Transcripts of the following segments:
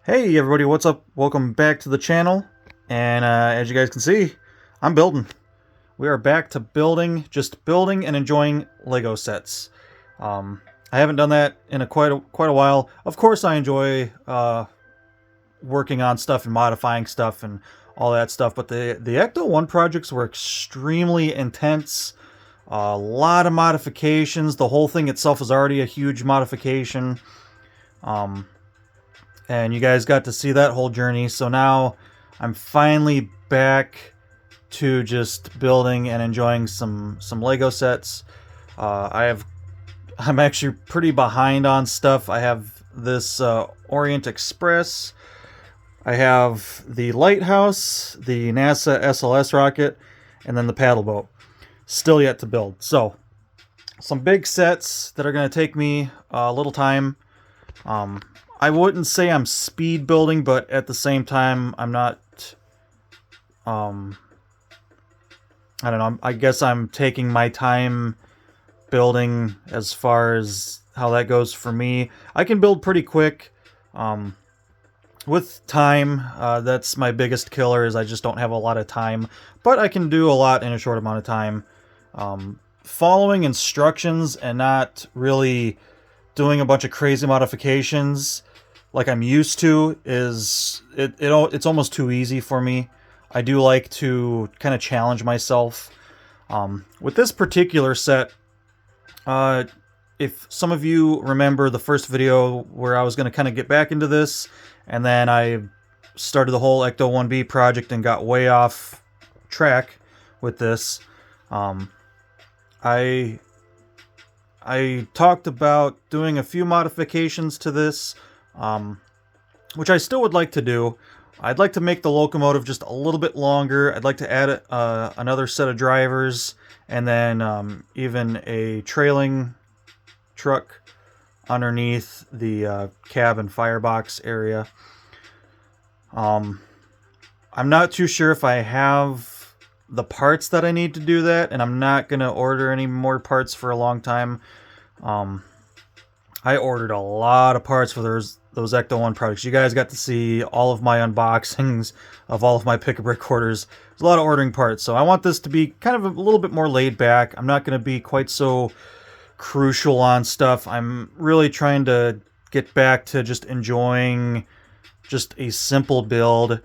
Hey everybody, what's up? Welcome back to the channel. And as you guys can see, I'm building. We are back to building, just building and enjoying Lego sets. I haven't done that in quite a while. Of course, I enjoy working on stuff and modifying stuff and all that stuff. But the Ecto 1 projects were extremely intense. A lot of modifications. The whole thing itself is already a huge modification. And you guys got to see that whole journey. So now I'm finally back to just building and enjoying some Lego sets. I'm actually pretty behind on stuff. I have this Orient Express. I have the lighthouse, the NASA SLS rocket, and then the paddle boat. Still yet to build. So some big sets that are going to take me a little time. I wouldn't say I'm speed building, but at the same time, I'm not, I don't know, I guess I'm taking my time building as far as how that goes for me. I can build pretty quick. With time, that's my biggest killer, is I just don't have a lot of time, but I can do a lot in a short amount of time. Following instructions and not really doing a bunch of crazy modifications like I'm used to it's almost too easy for me. I do like to kind of challenge myself. With this particular set, if some of you remember the first video where I was going to kind of get back into this, and then I started the whole Ecto 1B project and got way off track with this, I talked about doing a few modifications to this, which I still would like to do. I'd like to make the locomotive just a little bit longer. I'd like to add another set of drivers, and then even a trailing truck underneath the cab and firebox area. I'm not too sure if I have the parts that I need to do that, and I'm not going to order any more parts for a long time. I ordered a lot of parts for those Ecto 1 products. You guys got to see all of my unboxings of all of my pick-a-brick orders. There's a lot of ordering parts, so I want this to be kind of a little bit more laid back. I'm not going to be quite so crucial on stuff. I'm really trying to get back to just enjoying just a simple build.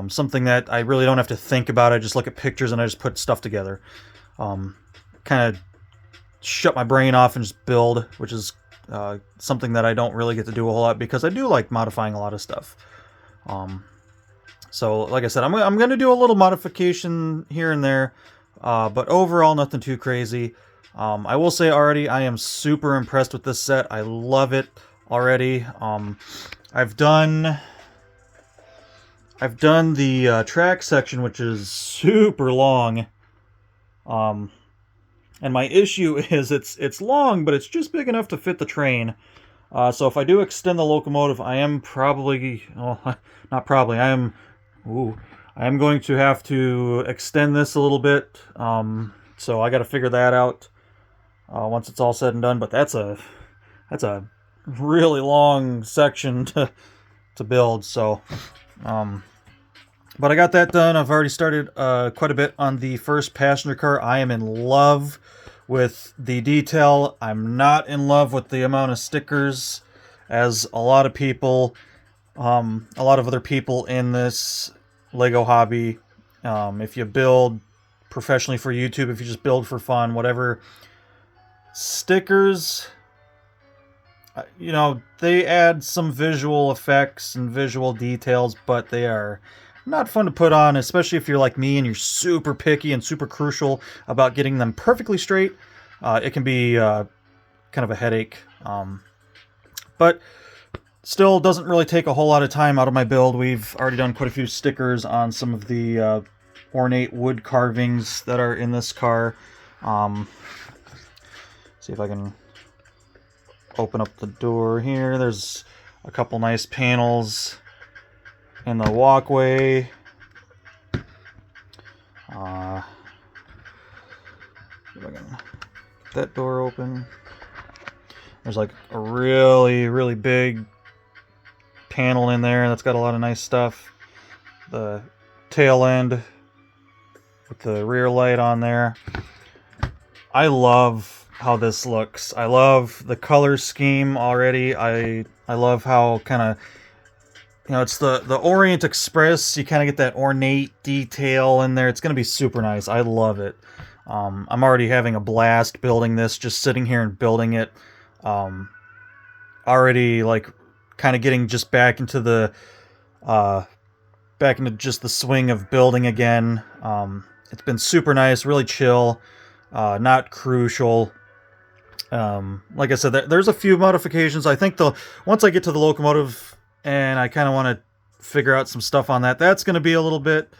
Something that I really don't have to think about. I just look at pictures and I just put stuff together. Kind of shut my brain off and just build, which is something that I don't really get to do a whole lot because I do like modifying a lot of stuff. So like I said, I'm going to do a little modification here and there, but overall nothing too crazy. I will say already I am super impressed with this set. I love it already. I've done the track section, which is super long. And my issue is it's long, but it's just big enough to fit the train. So if I do extend the locomotive, I am probably, well, not probably, I am going to have to extend this a little bit. So I got to figure that out once it's all said and done. But that's a really long section to build. So, but I got that done. I've already started quite a bit on the first passenger car. I am in love with the detail. I'm not in love with the amount of stickers, as a lot of people, a lot of other people in this Lego hobby. If you build professionally for YouTube, if you just build for fun, whatever, stickers, you know, they add some visual effects and visual details, but they are not fun to put on, especially if you're like me and you're super picky and super crucial about getting them perfectly straight. It can be kind of a headache, but still doesn't really take a whole lot of time out of my build. We've already done quite a few stickers on some of the ornate wood carvings that are in this car. See if I can open up the door here. There's a couple nice panels in the walkway. See if I can get that door open. There's like a really, really big panel in there that's got a lot of nice stuff. The tail end with the rear light on there. I love how this looks. I love the color scheme already. I love how kind of, you know, it's the Orient Express. You kind of get that ornate detail in there. It's going to be super nice. I love it. I'm already having a blast building this, just sitting here and building it. Already like kind of getting just back into the just the swing of building again. It's been super nice, really chill, not crucial. Like I said, there's a few modifications. I think once I get to the locomotive and I kind of want to figure out some stuff on that, that's going to be a little bit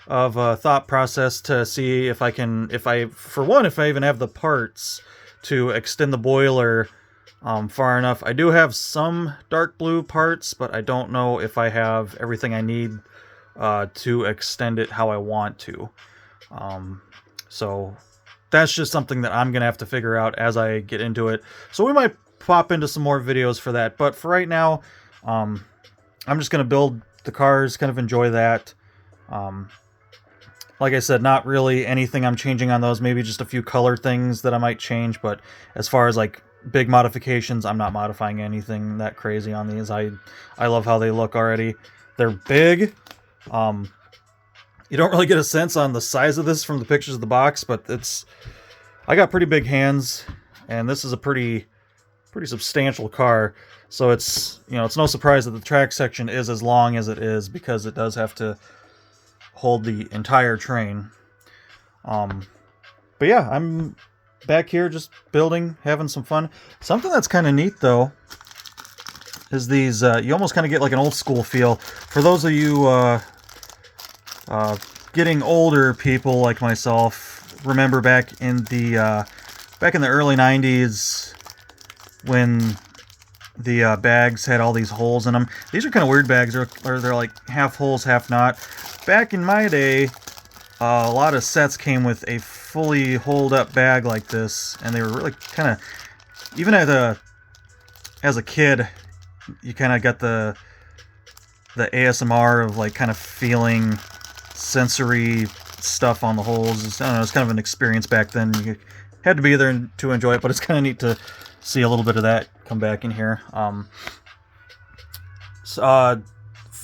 of a thought process to see if I even have the parts to extend the boiler far enough. I do have some dark blue parts, but I don't know if I have everything I need to extend it how I want to. So that's just something that I'm going to have to figure out as I get into it. So we might pop into some more videos for that. But for right now, I'm just going to build the cars, kind of enjoy that. Like I said, not really anything I'm changing on those. Maybe just a few color things that I might change. But as far as like big modifications, I'm not modifying anything that crazy on these. I love how they look already. They're big. You don't really get a sense on the size of this from the pictures of the box, but I got pretty big hands, and this is a pretty substantial car. So it's no surprise that the track section is as long as it is, because it does have to hold the entire train. But yeah, I'm back here just building, having some fun. Something that's kind of neat though is these. You almost kind of get like an old school feel. For those of you getting older people like myself, remember back in the early 90s when the bags had all these holes in them. These are kind of weird bags. They're like half holes, half not. Back in my day, a lot of sets came with a fully holed up bag like this, and they were really kind of, even as a kid, you kind of got the ASMR of like kind of feeling sensory stuff on the holes. I don't know, it's kind of an experience back then. You had to be there to enjoy it, but it's kind of neat to see a little bit of that come back in here.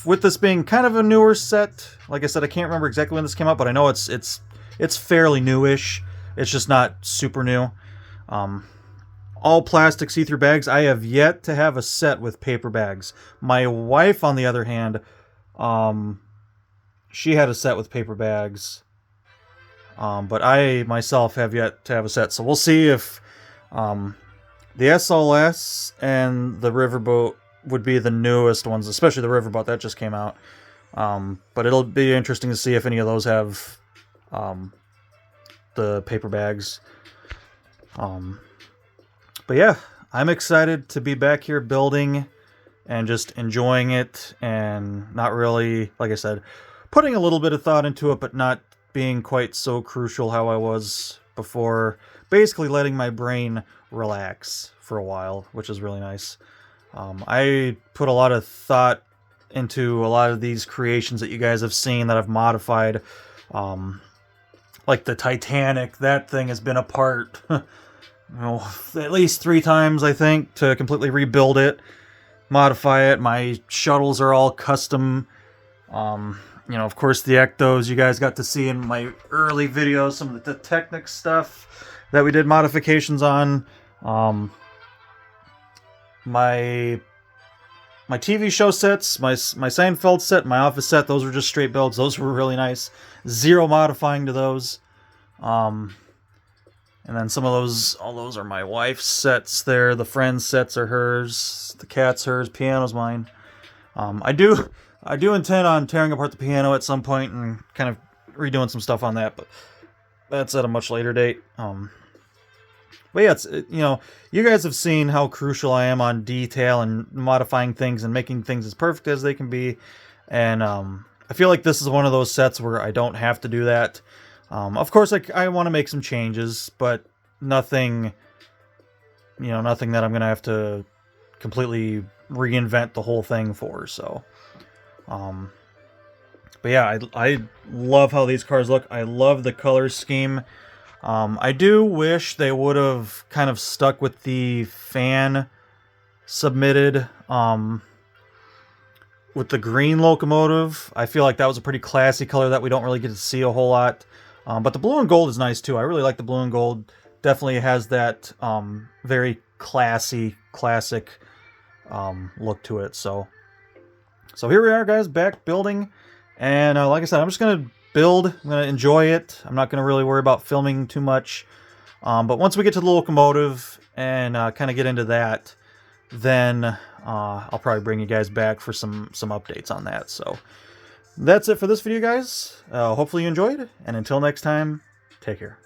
With this being kind of a newer set, like I said, I can't remember exactly when this came out, but I know it's fairly newish. It's just not super new. All plastic see-through bags. I have yet to have a set with paper bags. My wife, on the other hand, she had a set with paper bags. But I myself have yet to have a set. So we'll see if the SLS and the Riverboat would be the newest ones, especially the Riverboat that just came out. But it'll be interesting to see if any of those have the paper bags. But yeah, I'm excited to be back here building and just enjoying it, and not really, like I said, putting a little bit of thought into it, but not being quite so crucial how I was before. Basically letting my brain relax for a while, which is really nice. I put a lot of thought into a lot of these creations that you guys have seen that I've modified. Like the Titanic, that thing has been apart at least 3 times, I think, to completely rebuild it, modify it. My shuttles are all custom. Of course, the Ectos you guys got to see in my early videos, some of the Technic stuff that we did modifications on. My TV show sets, my Seinfeld set, my office set, those were just straight builds. Those were really nice. Zero modifying to those. And then some of all those are my wife's sets there. The friends' sets are hers. The cat's hers. Piano's mine. I do intend on tearing apart the piano at some point and kind of redoing some stuff on that, but that's at a much later date. But yeah, you guys have seen how crucial I am on detail and modifying things and making things as perfect as they can be. And I feel like this is one of those sets where I don't have to do that. Of course, I want to make some changes, but nothing that I'm going to have to completely reinvent the whole thing for. So, but yeah, I love how these cars look. I love the color scheme. I do wish they would have kind of stuck with the fan submitted with the green locomotive. I feel like that was a pretty classy color that we don't really get to see a whole lot. But the blue and gold is nice too. I really like the blue and gold. Definitely has that very classy, classic look to it. So here we are, guys, back building. And like I said, I'm just going to build. I'm going to enjoy it. I'm not going to really worry about filming too much. But once we get to the locomotive and kind of get into that, then I'll probably bring you guys back for some updates on that. So that's it for this video, guys. Hopefully you enjoyed. And until next time, take care.